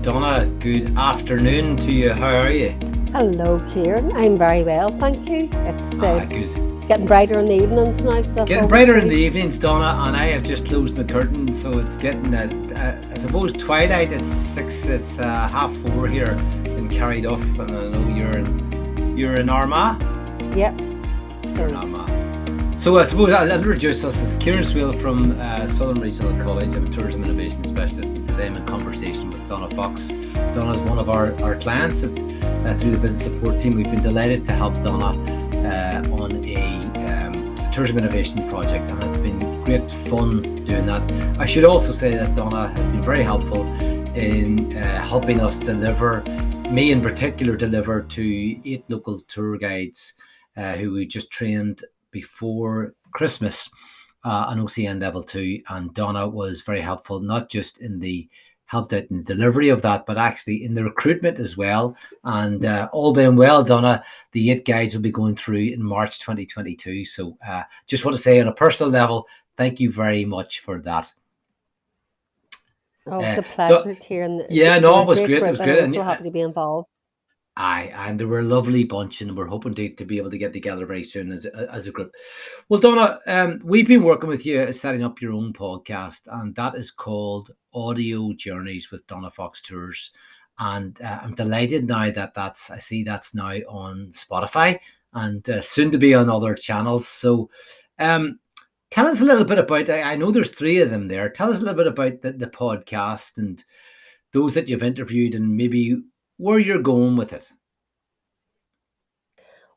Donna, good afternoon to you. How are you? Hello, Kieran. I'm very well, thank you. It's Good. getting brighter in the evenings now. So that's Getting always brighter in good. the evenings, Donna, and I have just closed my curtain, so it's getting, I suppose, twilight. It's 4:30 here in Carryduff, and I know you're in Armagh. Yep. You're in Armagh. So I suppose I'll introduce us as Kieran Swail from Southern Regional College. I'm a tourism innovation specialist, and today I'm in conversation with Donna Fox. Donna's one of our clients through the business support team. We've been delighted to help Donna on a tourism innovation project, and it's been great fun doing that. I should also say that Donna has been very helpful in helping us deliver, me in particular, deliver to 8 local tour guides who we just trained before Christmas on OCN level 2, and Donna was very helpful, not just helped out in the delivery of that, but actually in the recruitment as well. And all being well, Donna, the 8 guides will be going through in March 2022. So just want to say on a personal level, thank you very much for that. Oh, it's a pleasure, Kieran. Yeah, no, it was great. It was great. I'm so happy to be involved. And they were a lovely bunch, and we're hoping to be able to get together very soon as a group. Well, Donna, we've been working with you setting up your own podcast, and that is called Audio Journeys with Donna Fox Tours. And I'm delighted now that I see that's now on Spotify and soon to be on other channels. So tell us a little bit about, I know there's 3 of them there. Tell us a little bit about the podcast and those that you've interviewed and maybe where you're going with it.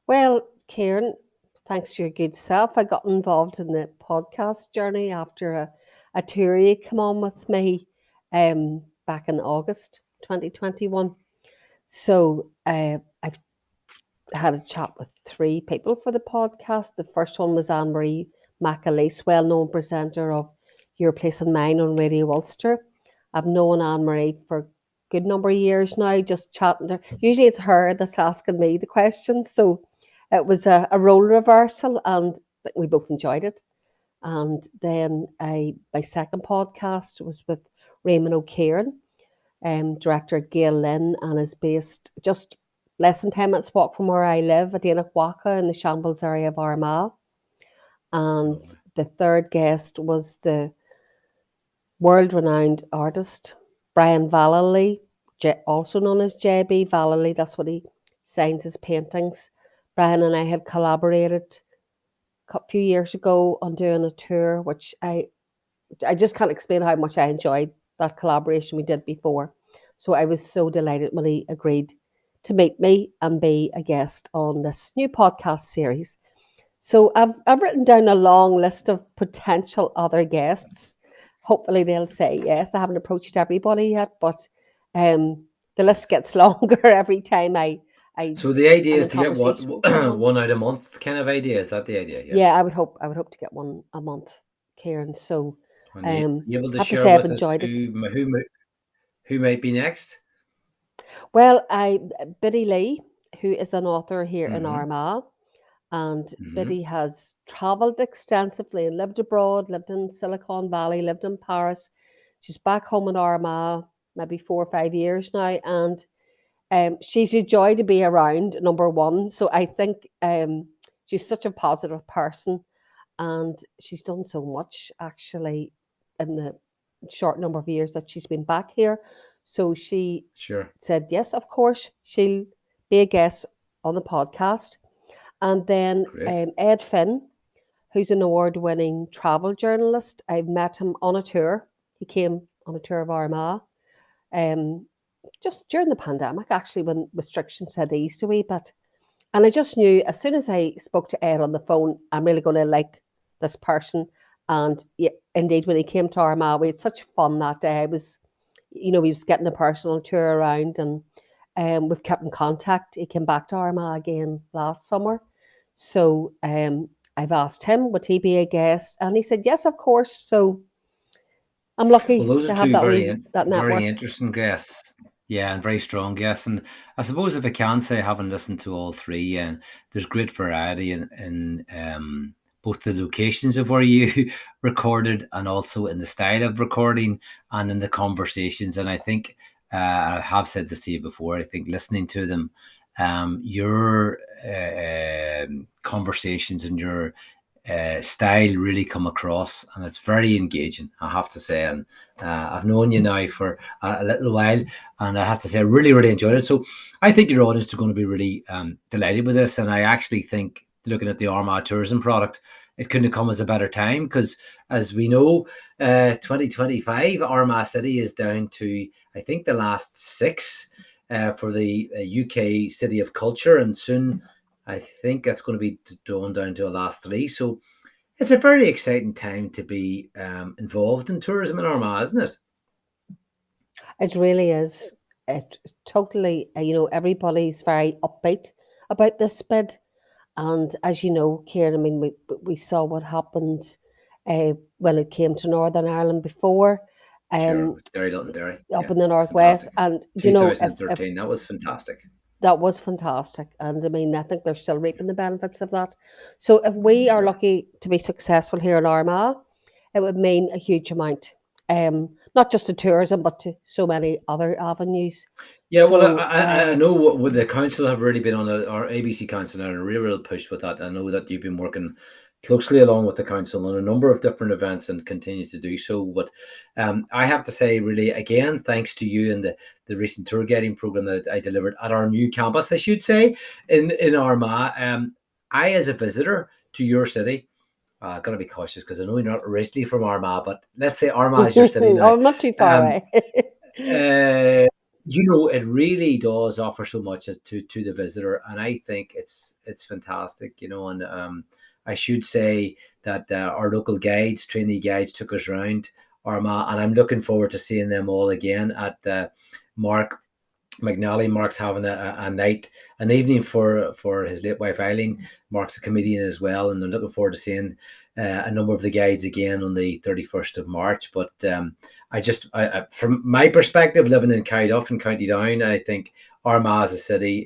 Well, Kieran, thanks to your good self, I got involved in the podcast journey after a tour you come on with me back in August 2021. So I've had a chat with 3 people for the podcast. The first one was Anne-Marie McAleese, well-known presenter of Your Place and Mine on Radio Ulster. I've known Anne-Marie for good number of years now, just chatting to her. Usually it's her that's asking me the questions, so it was a role reversal, and we both enjoyed it. And then my second podcast was with Raymond O'Kieran, director at Gael Lynn, and is based just less than 10 minutes walk from where I live at Waka in the Shambles area of Armagh. And the third guest was the world-renowned artist Brian Vallely, also known as JB Vallely. That's what he signs his paintings. Brian and I had collaborated a few years ago on doing a tour, which I just can't explain how much I enjoyed that collaboration we did before. So I was so delighted when he agreed to meet me and be a guest on this new podcast series. So I've written down a long list of potential other guests. Hopefully they'll say yes. I haven't approached everybody yet, but the list gets longer every time I So the idea is to get one out a month kind of idea. Is that the idea? Yeah, I would hope to get one a month, Kieran. So you able to have share to say with I've us enjoyed it. who might be next? Well, Biddy Lee, who is an author here in Armagh, and Biddy has travelled extensively and lived abroad, lived in Silicon Valley, lived in Paris. She's back home in Armagh maybe 4 or 5 years now, and she's a joy to be around, number one. So I think she's such a positive person, and she's done so much actually in the short number of years that she's been back here. So she said, yes, of course, she'll be a guest on the podcast. And then Ed Finn, who's an award-winning travel journalist. I've met him on a tour. He came on a tour of Armagh just during the pandemic, actually, when restrictions had eased a wee bit. And I just knew as soon as I spoke to Ed on the phone, I'm really going to like this person. And yeah, indeed, when he came to Armagh, we had such fun that day. He was getting a personal tour around, and we've kept in contact. He came back to Armagh again last summer. So I've asked him, would he be a guest? And he said, yes, of course. So I'm lucky those to are have two that network. Very interesting guests. Yeah, and very strong guests. And I suppose if I can say, having listened to all 3, and there's great variety in both the locations of where you recorded and also in the style of recording and in the conversations. And I think I have said this to you before. I think listening to them, your conversations and your style really come across, and it's very engaging, I have to say. And I've known you now for a little while, and I have to say I really, really enjoyed it. So I think your audience are going to be really delighted with this, and I actually think, looking at the Armagh tourism product, it couldn't have come as a better time, because as we know, 2025 Armagh City is down to, I think, the last 6 for the UK City of Culture, and soon I think that's going to be drawn down to a last 3. So it's a very exciting time to be involved in tourism in Armagh, isn't it? It really is. It totally, everybody's very upbeat about this bid. And as you know, Kieran, I mean, we saw what happened when it came to Northern Ireland before, Sure, with Derry, London, Derry. up in the northwest. Fantastic. And 2013, that was fantastic. that was fantastic. And I mean, I think they're still reaping the benefits of that. So if we are lucky to be successful here in Armagh, it would mean a huge amount, not just to tourism, but to so many other avenues. Yeah, well, So I know what the council have really been on, our ABC council, on a real push with that. I know that you've been working closely along with the council on a number of different events and continues to do so. But I have to say, really, again, thanks to you and the recent tour guiding program that I delivered at our new campus, I should say, in Armagh. I, as a visitor to your city, got to be cautious because I know you're not originally from Armagh, but let's say Armagh is your city now. I'm not too far away. It really does offer so much to the visitor, and I think it's fantastic, and I should say that our local guides, trainee guides, took us around Armagh, and I'm looking forward to seeing them all again at Mark McNally. Mark's having an evening for his late wife Eileen. Mark's a comedian as well, and I'm looking forward to seeing a number of the guides again on the 31st of March. But I from my perspective, living in Carryduff in County Down, I think Armagh as a city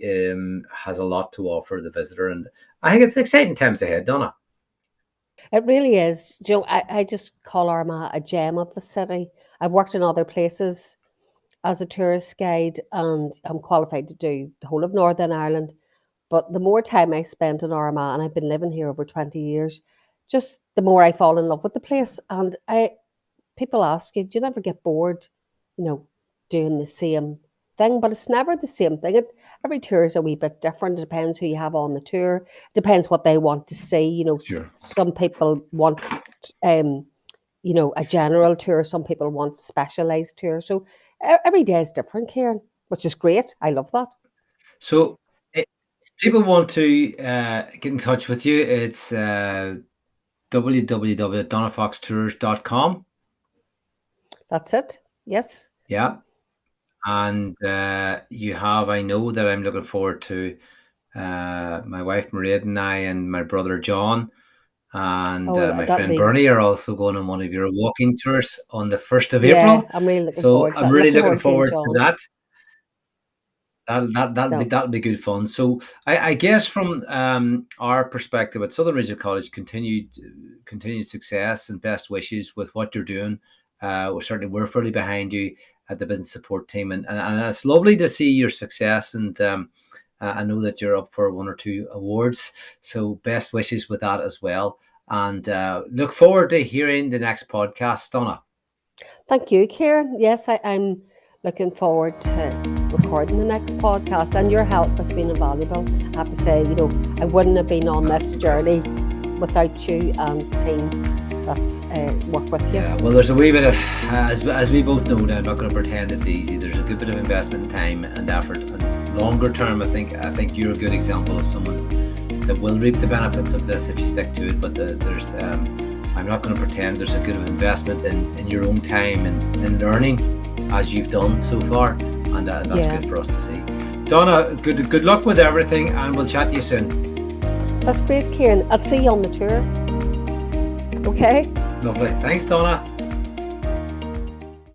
has a lot to offer the visitor, and I think it's exciting times ahead, Donna. It really is. Joe, I just call Armagh a gem of the city. I've worked in other places as a tourist guide, and I'm qualified to do the whole of Northern Ireland. But the more time I spent in Armagh, and I've been living here over 20 years, just the more I fall in love with the place. And people ask you, do you never get bored, doing the same thing? But it's never the same thing. Every tour is a wee bit different. It depends who you have on the tour. It depends what they want to see. Sure. Some people want, a general tour. Some people want specialised tour. So every day is different, Kieran, which is great. I love that. So if people want to get in touch with you, it's www.donnafoxtours.com. That's it. Yes. Yeah. And you have, I know that I'm looking forward to my wife Mairead and I and my brother John and my friend Bernie are also going on one of your walking tours on the 1st of April. I'm really looking forward to that. I'm really looking forward to that. That'll be good fun. So I guess from our perspective at Southern Regional College, continued success and best wishes with what you're doing. We're fully behind you at the business support team, and it's lovely to see your success. And I know that you're up for 1 or 2 awards, so best wishes with that as well. And look forward to hearing the next podcast, Donna. Thank you, Kieran. Yes, I'm looking forward to recording the next podcast, and your help has been invaluable. I have to say, I wouldn't have been on this journey without you and the team that's work with you. Yeah, well, there's a wee bit of, as we both know now, I'm not going to pretend it's easy. There's a good bit of investment in time and effort. And longer term, I think you're a good example of someone that will reap the benefits of this if you stick to it. But there's I'm not going to pretend there's a good investment in your own time and in learning as you've done so far, and that's good for us to see. Donna, good luck with everything, and we'll chat to you soon. That's great, Kieran. I'll see you on the tour. Okay. Lovely. Thanks, Donna.